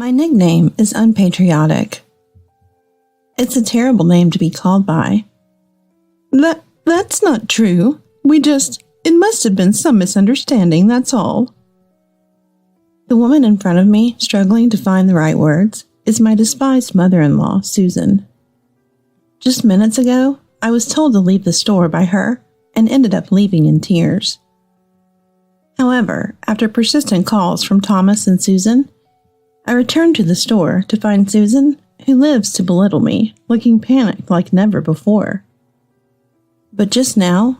My nickname is unpatriotic. It's a terrible name to be called by. That's not true. It must have been some misunderstanding, that's all. The woman in front of me, struggling to find the right words, is my despised mother-in-law, Susan. Just minutes ago, I was told to leave the store by her and ended up leaving in tears. However, after persistent calls from Thomas and Susan, I returned to the store to find Susan, who lives to belittle me, looking panicked like never before. But just now,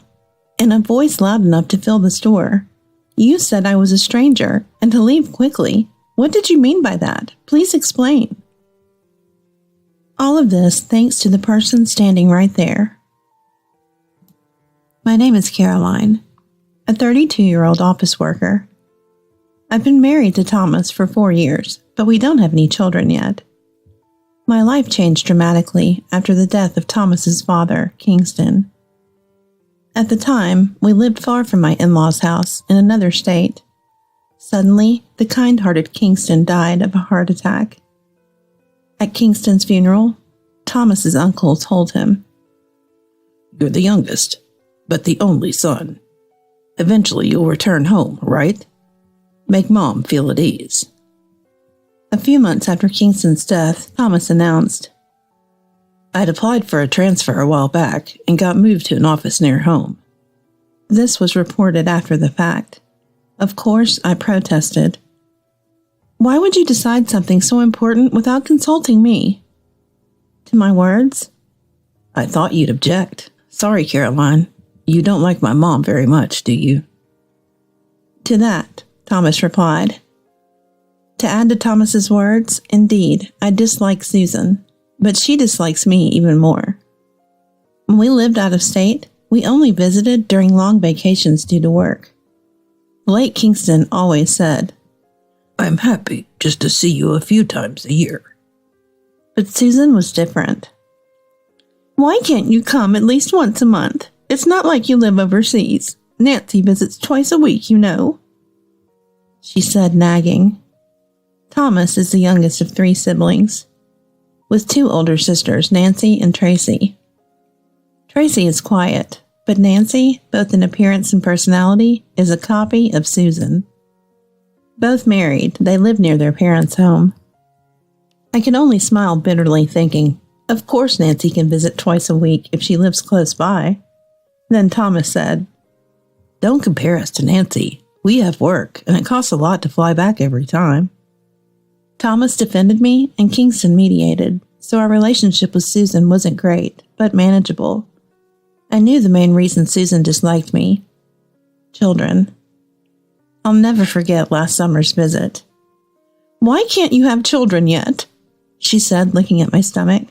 in a voice loud enough to fill the store, you said I was a stranger and to leave quickly. What did you mean by that? Please explain. All of this thanks to the person standing right there. My name is Caroline, a 32-year-old office worker. I've been married to Thomas for 4 years, but we don't have any children yet. My life changed dramatically after the death of Thomas's father, Kingston. At the time, we lived far from my in-laws' house in another state. Suddenly, the kind-hearted Kingston died of a heart attack. At Kingston's funeral, Thomas's uncle told him, "You're the youngest, but the only son. Eventually you'll return home, right? Make Mom feel at ease." A few months after Kingston's death, Thomas announced, "I'd applied for a transfer a while back and got moved to an office near home." This was reported after the fact. Of course, I protested. "Why would you decide something so important without consulting me?" To my words, "I thought you'd object. Sorry, Caroline. You don't like my mom very much, do you?" To that, Thomas replied. To add to Thomas's words, indeed, I dislike Susan, but she dislikes me even more. When we lived out of state, we only visited during long vacations due to work. Late Kingston always said, "I'm happy just to see you a few times a year." But Susan was different. "Why can't you come at least once a month? It's not like you live overseas. Nancy visits twice a week, you know," she said, nagging. Thomas is the youngest of 3 siblings, with 2 older sisters, Nancy and Tracy. Tracy is quiet, but Nancy, both in appearance and personality, is a copy of Susan. Both married, they live near their parents' home. I can only smile bitterly thinking, of course Nancy can visit twice a week if she lives close by. Then Thomas said, "Don't compare us to Nancy. We have work, and it costs a lot to fly back every time." Thomas defended me, and Kingston mediated, so our relationship with Susan wasn't great, but manageable. I knew the main reason Susan disliked me. Children. I'll never forget last summer's visit. "Why can't you have children yet?" she said, looking at my stomach.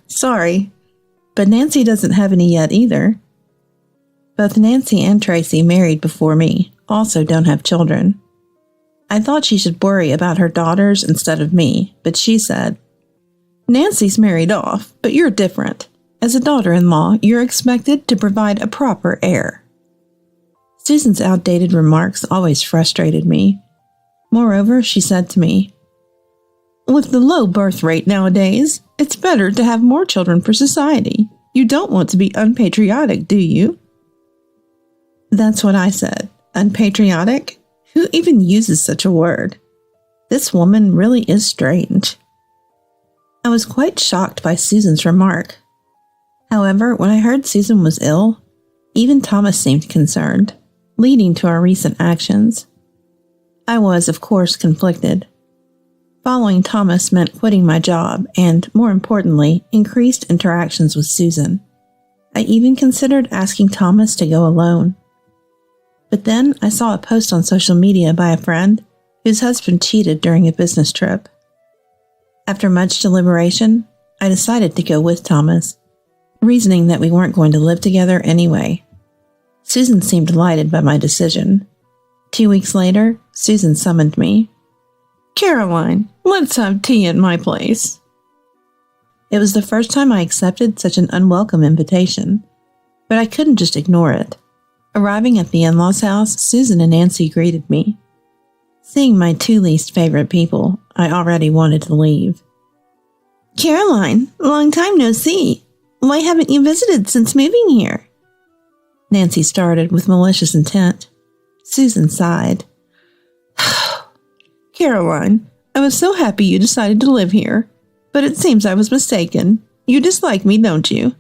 Sorry, but Nancy doesn't have any yet either. Both Nancy and Tracy, married before me, also don't have children. I thought she should worry about her daughters instead of me, but she said, "Nancy's married off, but you're different. As a daughter-in-law, you're expected to provide a proper heir." Susan's outdated remarks always frustrated me. Moreover, she said to me, "With the low birth rate nowadays, it's better to have more children for society. You don't want to be unpatriotic, do you?" That's what I said. Unpatriotic? Who even uses such a word? This woman really is strange. I was quite shocked by Susan's remark. However, when I heard Susan was ill, even Thomas seemed concerned, leading to our recent actions. I was, of course, conflicted. Following Thomas meant quitting my job and, more importantly, increased interactions with Susan. I even considered asking Thomas to go alone. But then I saw a post on social media by a friend whose husband cheated during a business trip. After much deliberation, I decided to go with Thomas, reasoning that we weren't going to live together anyway. Susan seemed delighted by my decision. 2 weeks later, Susan summoned me. "Caroline, let's have tea at my place." It was the first time I accepted such an unwelcome invitation, but I couldn't just ignore it. Arriving at the in-laws' house, Susan and Nancy greeted me. Seeing my two least favorite people, I already wanted to leave. Caroline, long time no see. Why haven't you visited since moving here? Nancy started with malicious intent. Susan sighed. Caroline, I was so happy you decided to live here, but it seems I was mistaken. You dislike me, don't you?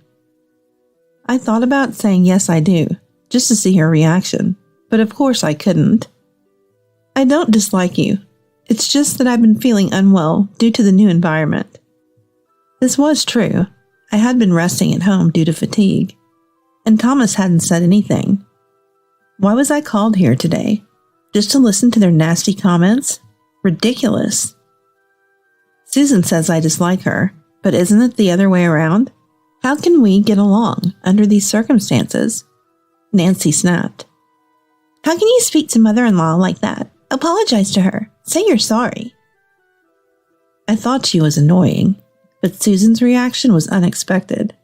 I thought about saying yes I do, just to see her reaction, but of course I couldn't. I don't dislike you. It's just that I've been feeling unwell due to the new environment. This was true. I had been resting at home due to fatigue, and Thomas hadn't said anything. Why was I called here today? Just to listen to their nasty comments? Ridiculous. Susan says I dislike her, but isn't it the other way around? How can we get along under these circumstances? Nancy snapped. How can you speak to mother-in-law like that? Apologize to her. Say you're sorry. I thought she was annoying, but Susan's reaction was unexpected.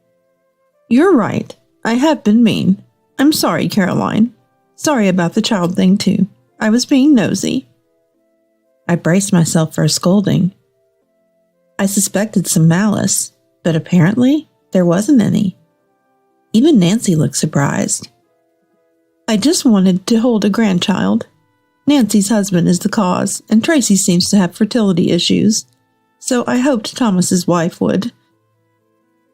You're right. I have been mean. I'm sorry, Caroline. Sorry about the child thing, too. I was being nosy. I braced myself for a scolding. I suspected some malice, but apparently there wasn't any. Even Nancy looked surprised. I just wanted to hold a grandchild. Nancy's husband is the cause, and Tracy seems to have fertility issues, so I hoped Thomas's wife would.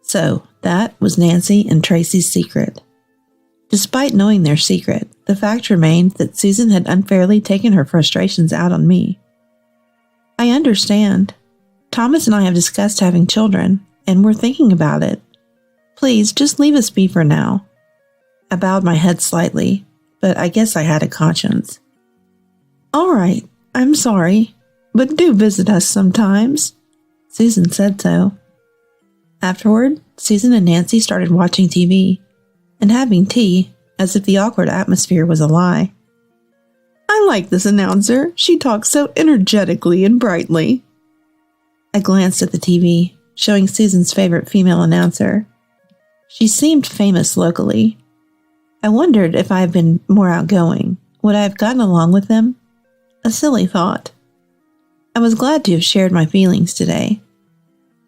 So that was Nancy and Tracy's secret. Despite knowing their secret, the fact remained that Susan had unfairly taken her frustrations out on me. I understand. Thomas and I have discussed having children, and we're thinking about it. Please, just leave us be for now. I bowed my head slightly, but I guess I had a conscience. All right, I'm sorry, but do visit us sometimes. Susan said so. Afterward, Susan and Nancy started watching TV and having tea, as if the awkward atmosphere was a lie. I like this announcer. She talks so energetically and brightly. I glanced at the TV, showing Susan's favorite female announcer. She seemed famous locally. I wondered if I had been more outgoing. Would I have gotten along with them? A silly thought. I was glad to have shared my feelings today.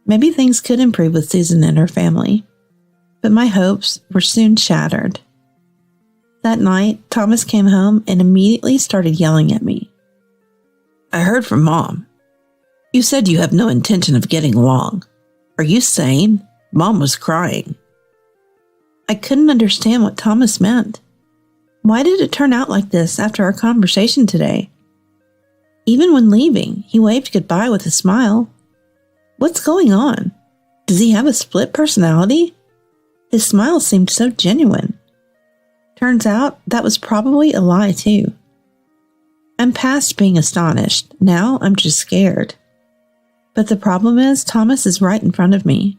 Maybe things could improve with Susan and her family, but my hopes were soon shattered. That night, Thomas came home and immediately started yelling at me. I heard from Mom. You said you have no intention of getting along. Are you sane? Mom was crying. I couldn't understand what Thomas meant. Why did it turn out like this after our conversation today? Even when leaving, he waved goodbye with a smile. What's going on? Does he have a split personality? His smile seemed so genuine. Turns out that was probably a lie too. I'm past being astonished. Now I'm just scared. But the problem is Thomas is right in front of me.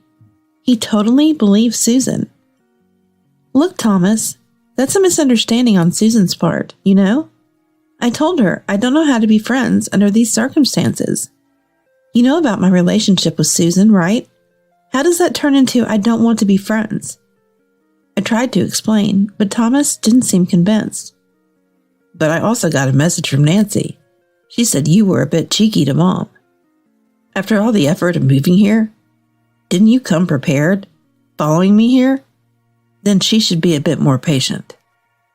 He totally believes Susan. Look, Thomas, that's a misunderstanding on Susan's part, you know? I told her I don't know how to be friends under these circumstances. You know about my relationship with Susan, right? How does that turn into I don't want to be friends? I tried to explain, but Thomas didn't seem convinced. But I also got a message from Nancy. She said you were a bit cheeky to Mom. After all the effort of moving here, didn't you come prepared, following me here? Then she should be a bit more patient.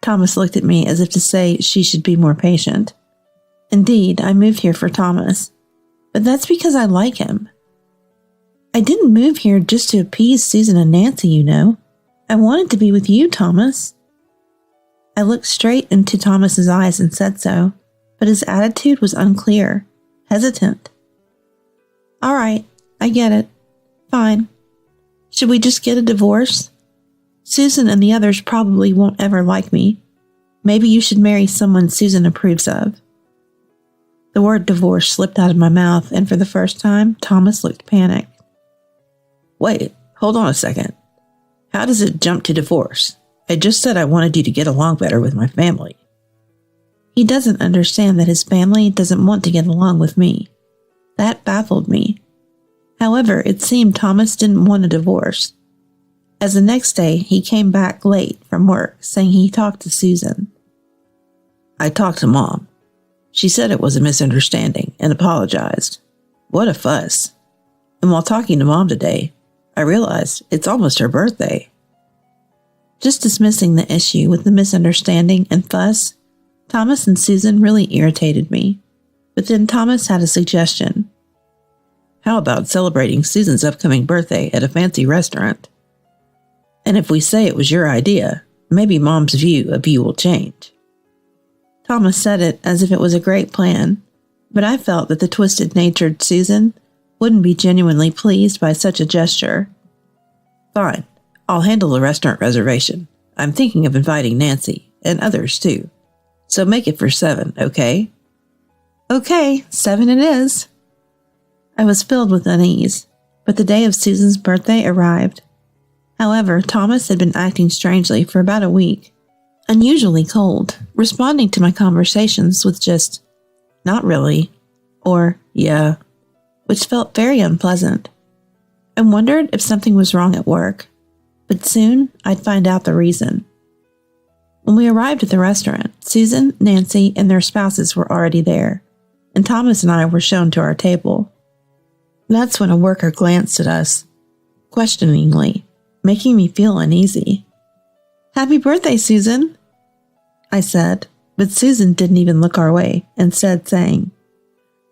Thomas looked at me as if to say she should be more patient. Indeed, I moved here for Thomas, but that's because I like him. I didn't move here just to appease Susan and Nancy, you know. I wanted to be with you, Thomas. I looked straight into Thomas's eyes and said so, but his attitude was unclear, hesitant. All right, I get it. Fine. Should we just get a divorce? Susan and the others probably won't ever like me. Maybe you should marry someone Susan approves of. The word divorce slipped out of my mouth, and for the first time, Thomas looked panicked. Wait, hold on a second. How does it jump to divorce? I just said I wanted you to get along better with my family. He doesn't understand that his family doesn't want to get along with me. That baffled me. However, it seemed Thomas didn't want a divorce. As the next day, he came back late from work, saying he talked to Susan. I talked to Mom. She said it was a misunderstanding and apologized. What a fuss. And while talking to Mom today, I realized it's almost her birthday. Just dismissing the issue with the misunderstanding and fuss, Thomas and Susan really irritated me. But then Thomas had a suggestion. How about celebrating Susan's upcoming birthday at a fancy restaurant? And if we say it was your idea, maybe Mom's view of you will change. Thomas said it as if it was a great plan, but I felt that the twisted-natured Susan wouldn't be genuinely pleased by such a gesture. Fine, I'll handle the restaurant reservation. I'm thinking of inviting Nancy, and others too. So make it for 7, okay? Okay, 7 it is. I was filled with unease, but the day of Susan's birthday arrived. However, Thomas had been acting strangely for about a week, unusually cold, responding to my conversations with just, "Not really," or "Yeah," which felt very unpleasant. I wondered if something was wrong at work, but soon I'd find out the reason. When we arrived at the restaurant, Susan, Nancy, and their spouses were already there, and Thomas and I were shown to our table. That's when a worker glanced at us, questioningly, making me feel uneasy. "Happy birthday, Susan," I said, but Susan didn't even look our way, instead saying,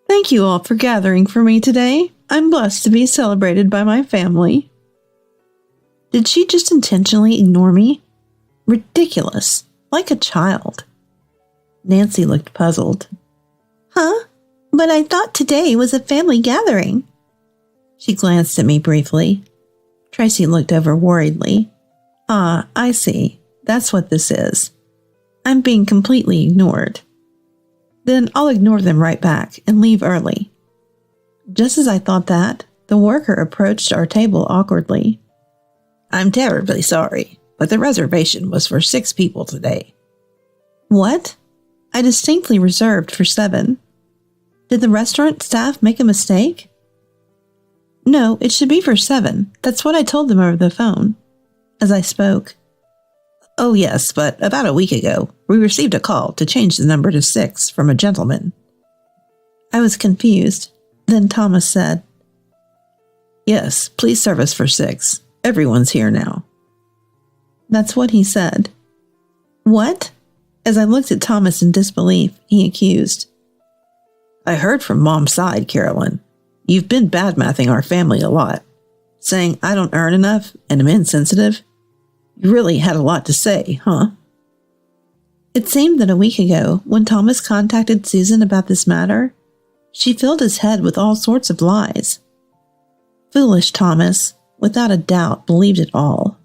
"Thank you all for gathering for me today. I'm blessed to be celebrated by my family." Did she just intentionally ignore me? Ridiculous, like a child. Nancy looked puzzled. "Huh? But I thought today was a family gathering." She glanced at me briefly. Tracy looked over worriedly. "Ah, I see. That's what this is. I'm being completely ignored. Then I'll ignore them right back and leave early." Just as I thought that, the worker approached our table awkwardly. "I'm terribly sorry, but the reservation was for 6 people today." "What? I distinctly reserved for 7. Did the restaurant staff make a mistake?" "No, it should be for 7. That's what I told them over the phone." As I spoke, "Oh yes, but about a week ago, we received a call to change the number to 6 from a gentleman." I was confused. Then Thomas said, "Yes, please serve us for 6. Everyone's here now." That's what he said. "What?" As I looked at Thomas in disbelief, he accused. "I heard from Mom's side, Carolyn. You've been bad-mouthing our family a lot, saying I don't earn enough and am insensitive. You really had a lot to say, huh?" It seemed that a week ago, when Thomas contacted Susan about this matter, she filled his head with all sorts of lies. Foolish Thomas, without a doubt, believed it all.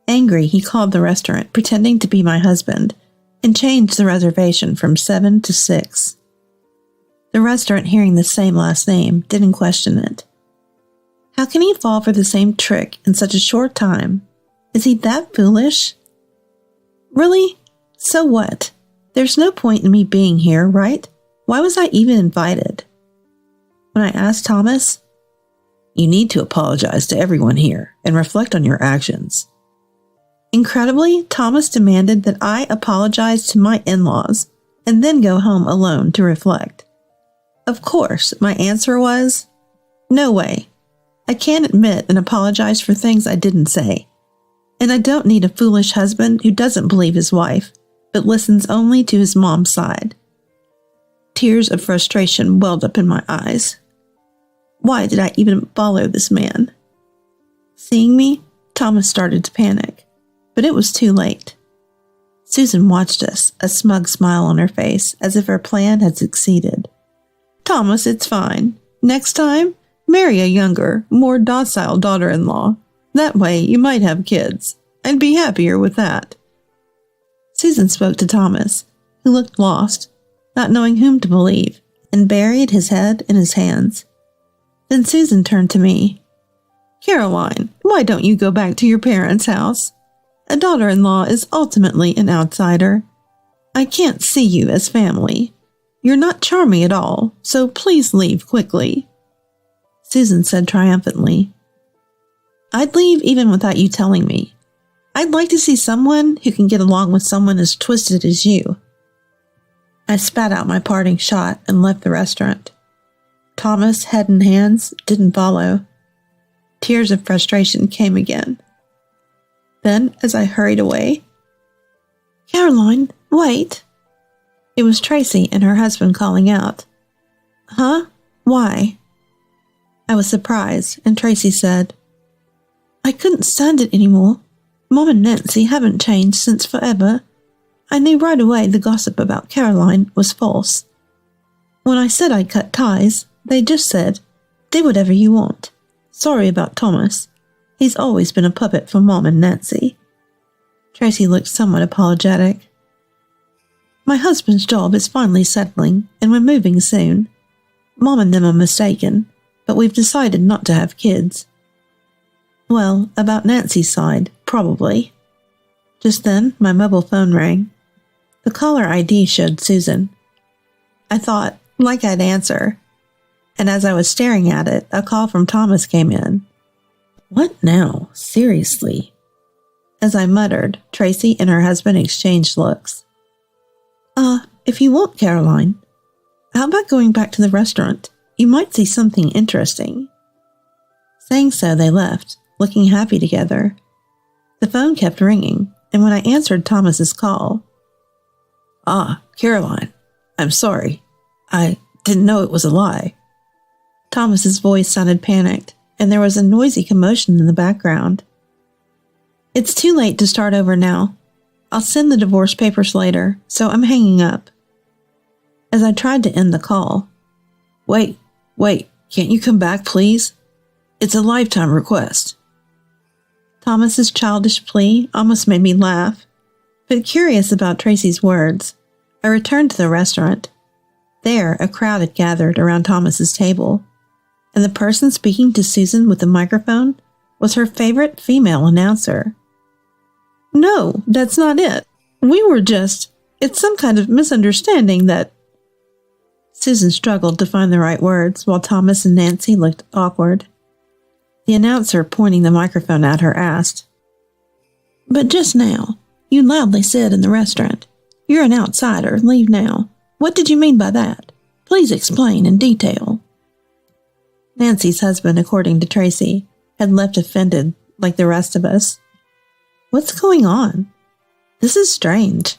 Angry, he called the restaurant, pretending to be my husband, and changed the reservation from 7 to 6. The restaurant, hearing the same last name, didn't question it. How can he fall for the same trick in such a short time? Is he that foolish? Really? So what? There's no point in me being here, right? Why was I even invited? When I asked Thomas, "You need to apologize to everyone here and reflect on your actions." Incredibly, Thomas demanded that I apologize to my in-laws and then go home alone to reflect. Of course, my answer was, "No way. I can't admit and apologize for things I didn't say. And I don't need a foolish husband who doesn't believe his wife, but listens only to his mom's side." Tears of frustration welled up in my eyes. Why did I even follow this man? Seeing me, Thomas started to panic, but it was too late. Susan watched us, a smug smile on her face, as if her plan had succeeded. "Thomas, it's fine. Next time, marry a younger, more docile daughter-in-law. That way you might have kids. I'd be happier with that." Susan spoke to Thomas, who looked lost, not knowing whom to believe, and buried his head in his hands. Then Susan turned to me. "Caroline, why don't you go back to your parents' house? A daughter-in-law is ultimately an outsider. I can't see you as family. You're not charming at all, so please leave quickly." Susan said triumphantly, "I'd leave even without you telling me. I'd like to see someone who can get along with someone as twisted as you." I spat out my parting shot and left the restaurant. Thomas, head in hands, didn't follow. Tears of frustration came again. Then, as I hurried away, "Caroline, wait!" It was Tracy and her husband calling out. "Huh? Why?" I was surprised, and Tracy said, "I couldn't stand it anymore. Mom and Nancy haven't changed since forever. I knew right away the gossip about Caroline was false. When I said I'd cut ties, they just said, 'Do whatever you want. Sorry about Thomas. He's always been a puppet for Mom and Nancy.'" Tracy looked somewhat apologetic. "My husband's job is finally settling, and we're moving soon. Mom and them are mistaken, but we've decided not to have kids." Well, about Nancy's side, probably. Just then, my mobile phone rang. The caller ID showed Susan. I thought, like I'd answer, and as I was staring at it, a call from Thomas came in. What now? Seriously? As I muttered, Tracy and her husband exchanged looks. If you want, Caroline, how about going back to the restaurant? You might see something interesting." Saying so, they left, looking happy together. The phone kept ringing, and when I answered Thomas's call, Caroline, I'm sorry. I didn't know it was a lie." Thomas's voice sounded panicked, and there was a noisy commotion in the background. "It's too late to start over now. I'll send the divorce papers later, so I'm hanging up." As I tried to end the call, Wait, can't you come back, please? It's a lifetime request." Thomas's childish plea almost made me laugh, but curious about Tracy's words, I returned to the restaurant. There, a crowd had gathered around Thomas's table, and the person speaking to Susan with the microphone was her favorite female announcer. "No, that's not it. It's some kind of misunderstanding that..." Susan struggled to find the right words while Thomas and Nancy looked awkward. The announcer, pointing the microphone at her, asked, "But just now, you loudly said in the restaurant, 'You're an outsider, leave now.' What did you mean by that? Please explain in detail." Nancy's husband, according to Tracy, had left offended like the rest of us. "What's going on? This is strange."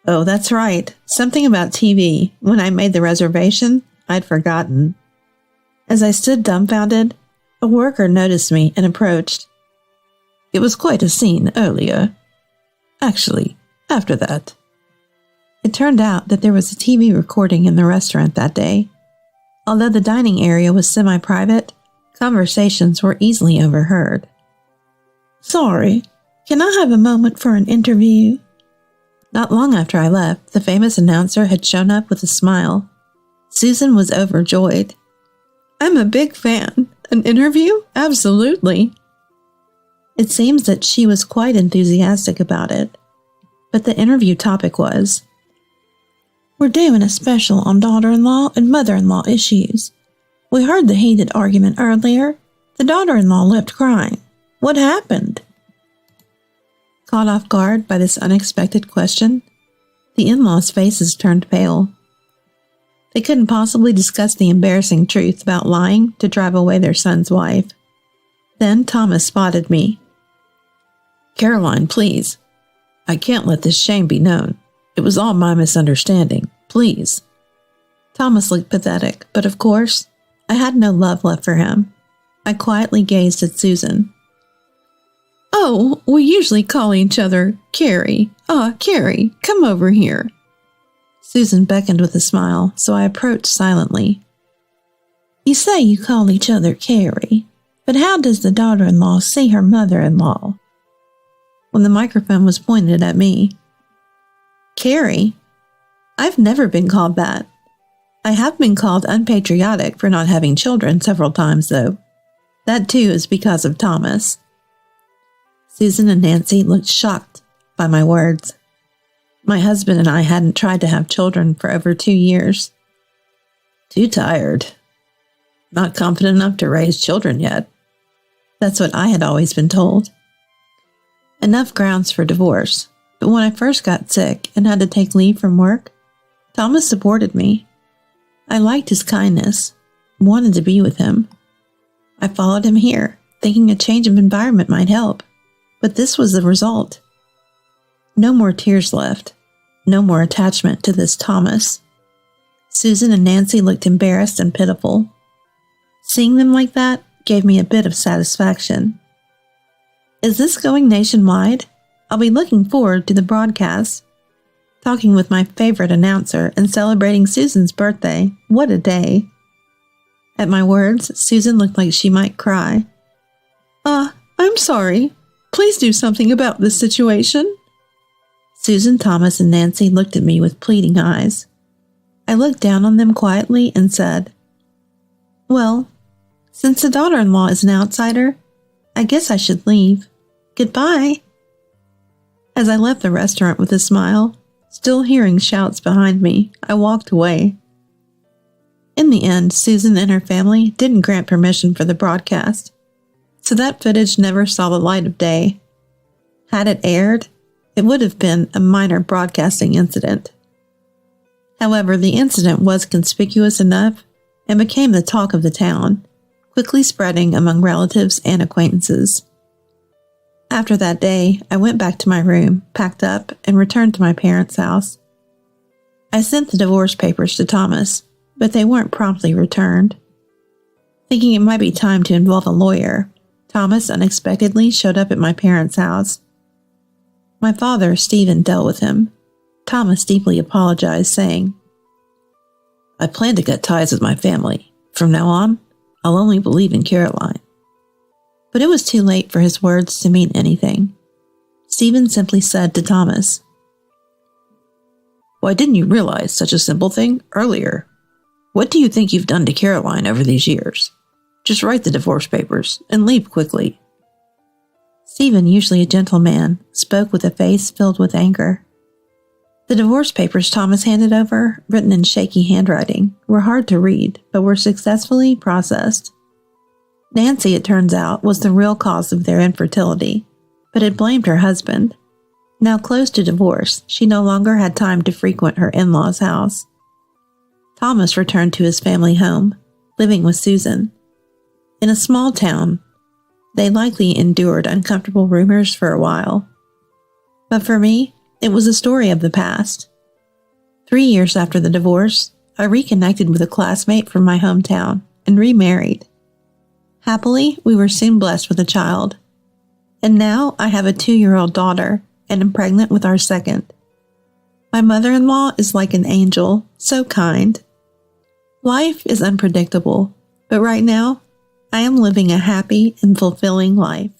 "Oh, that's right. Something about TV. When I made the reservation, I'd forgotten." As I stood dumbfounded, a worker noticed me and approached. "It was quite a scene earlier. Actually, after that." It turned out that there was a TV recording in the restaurant that day. Although the dining area was semi-private, conversations were easily overheard. "Sorry, can I have a moment for an interview?" Not long after I left, the famous announcer had shown up with a smile. Susan was overjoyed. "I'm a big fan. An interview? Absolutely." It seems that she was quite enthusiastic about it, but the interview topic was, "We're doing a special on daughter-in-law and mother-in-law issues. We heard the heated argument earlier. The daughter-in-law left crying. What happened?" Caught off guard by this unexpected question, the in-laws' faces turned pale. They couldn't possibly discuss the embarrassing truth about lying to drive away their son's wife. Then Thomas spotted me. "Caroline, please. I can't let this shame be known. It was all my misunderstanding. Please." Thomas looked pathetic, but of course, I had no love left for him. I quietly gazed at Susan. "Oh, we usually call each other Carrie. Carrie, come over here." Susan beckoned with a smile, so I approached silently. "You say you call each other Carrie, but how does the daughter-in-law see her mother-in-law?" When the microphone was pointed at me, "Carrie? I've never been called that. I have been called unpatriotic for not having children several times, though. That too is because of Thomas." Susan and Nancy looked shocked by my words. My husband and I hadn't tried to have children for over 2 years. "Too tired. Not confident enough to raise children yet." That's what I had always been told. Enough grounds for divorce, but when I first got sick and had to take leave from work, Thomas supported me. I liked his kindness, wanted to be with him. I followed him here, thinking a change of environment might help, but this was the result. No more tears left, no more attachment to this Thomas. Susan and Nancy looked embarrassed and pitiful. Seeing them like that gave me a bit of satisfaction. Is this going nationwide? I'll be looking forward to the broadcast. Talking with my favorite announcer and celebrating Susan's birthday. What a day. At my words, Susan looked like she might cry. I'm sorry. Please do something about this situation. Susan, Thomas, and Nancy looked at me with pleading eyes. I looked down on them quietly and said, Well, since the daughter-in-law is an outsider, I guess I should leave. Goodbye. As I left the restaurant with a smile, still hearing shouts behind me, I walked away. In the end, Susan and her family didn't grant permission for the broadcast, so that footage never saw the light of day. Had it aired, it would have been a minor broadcasting incident. However, the incident was conspicuous enough and became the talk of the town, quickly spreading among relatives and acquaintances. After that day, I went back to my room, packed up, and returned to my parents' house. I sent the divorce papers to Thomas, but they weren't promptly returned. Thinking it might be time to involve a lawyer, Thomas unexpectedly showed up at my parents' house. My father, Stephen, dealt with him. Thomas deeply apologized, saying, I plan to cut ties with my family. From now on, I'll only believe in Caroline. But it was too late for his words to mean anything. Stephen simply said to Thomas, Why didn't you realize such a simple thing earlier? What do you think you've done to Caroline over these years? Just write the divorce papers and leave quickly. Stephen, usually a gentle man, spoke with a face filled with anger. The divorce papers Thomas handed over, written in shaky handwriting, were hard to read, but were successfully processed. Nancy, it turns out, was the real cause of their infertility, but had blamed her husband. Now close to divorce, she no longer had time to frequent her in-laws' house. Thomas returned to his family home, living with Susan. In a small town, they likely endured uncomfortable rumors for a while. But for me, it was a story of the past. 3 years after the divorce, I reconnected with a classmate from my hometown and remarried. Happily, we were soon blessed with a child. And now I have a 2-year-old daughter and am pregnant with our second. My mother-in-law is like an angel, so kind. Life is unpredictable, but right now, I am living a happy and fulfilling life.